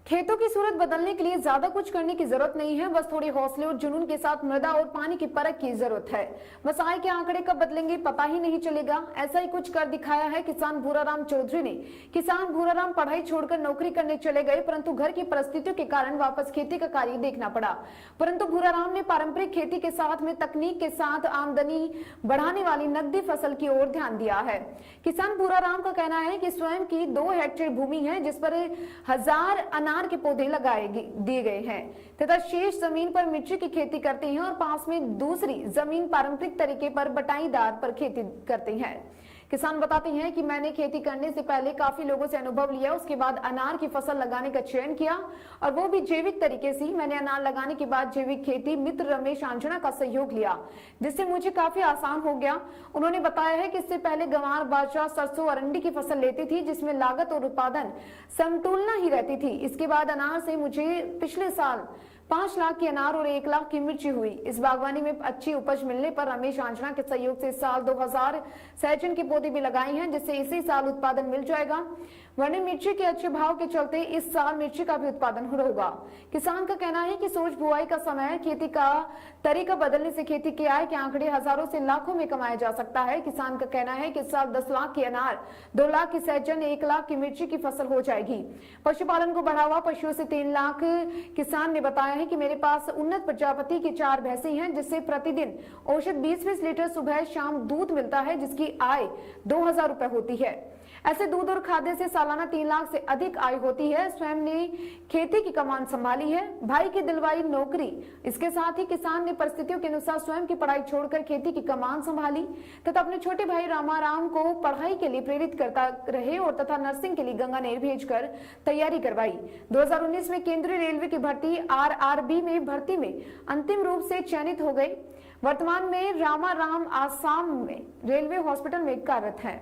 खेतों की सूरत बदलने के लिए ज्यादा कुछ करने की जरूरत नहीं है, बस थोड़े हौसले और जुनून के साथ मृदा और पानी की परख की जरूरत है। बस आय के आंकड़े कब बदलेंगे पता ही नहीं चलेगा। ऐसा ही कुछ कर दिखाया है किसान भूराराम चौधरी ने। किसान भूराराम पढ़ाई छोड़कर नौकरी करने चले गए, परंतु घर की परिस्थितियों के कारण वापस खेती का कार्य देखना पड़ा। परंतु भूराराम ने पारंपरिक खेती के साथ में तकनीक के साथ आमदनी बढ़ाने वाली नकदी फसल की ओर ध्यान दिया है। किसान भूराराम का कहना है कि स्वयं की 2 हेक्टेयर भूमि है जिस पर 1000 अनार के पौधे लगाए दिए गए हैं तथा शेष जमीन पर मिर्ची की खेती करते हैं और पास में दूसरी जमीन पारंपरिक तरीके पर बटाईदार पर खेती करते हैं। किसान बताते हैं कि मैंने खेती करने से पहले काफी लोगों से अनुभव लिया, उसके बाद अनार की फसल लगाने का चयन किया और वो भी जैविक तरीके से। मैंने अनार लगाने के बाद जैविक खेती मित्र रमेश आंजना का सहयोग लिया, जिससे मुझे काफी आसान हो गया। उन्होंने बताया है कि इससे पहले गंवार, बाजरा, सरसों, अरंडी की फसल लेती थी जिसमें लागत और उत्पादन समतुलना ही रहती थी। इसके बाद अनार से मुझे पिछले साल 5 लाख की अनार और 1 लाख की मिर्ची हुई। इस बागवानी में अच्छी उपज मिलने पर रमेश आंजना के सहयोग से इस साल 2000 सहजन के पौधे भी लगाए हैं, जिससे इसी साल उत्पादन मिल जाएगा। वरना मिर्ची के अच्छे भाव के चलते इस साल मिर्ची का भी उत्पादन होगा। किसान का कहना है कि सोच बुआई का समय, खेती का तरीका बदलने से खेती के आय के आंकड़े हजारों से लाखों में कमाया जा सकता है। किसान का कहना है कि इस साल 10 लाख की अनार, 2 लाख की सहजन, 1 लाख की मिर्ची की फसल हो जाएगी। पशुपालन को बढ़ावा, पशुओं से 3 लाख। किसान ने बताया है कि मेरे पास उन्नत प्रजाति की 4 भैंसें हैं जिससे प्रतिदिन औसत 20-20 लीटर सुबह शाम दूध मिलता है, जिसकी आय 2000 रुपए होती है। ऐसे दूध और खाद्य से सालाना 3 लाख से अधिक आय होती है। स्वयं ने खेती की कमान संभाली है, भाई की दिलवाई नौकरी। इसके साथ ही किसान ने परिस्थितियों के अनुसार स्वयं की पढ़ाई छोड़कर खेती की कमान संभाली तथा अपने छोटे भाई रामाराम को पढ़ाई के लिए प्रेरित करता रहे और तथा नर्सिंग के लिए गंगानेर भेजकर तैयारी करवाई। 2019 में केंद्रीय रेलवे की भर्ती RRB में भर्ती में अंतिम रूप से चयनित हो गए। वर्तमान में रामाराम आसाम में रेलवे हॉस्पिटल में कार्यरत है।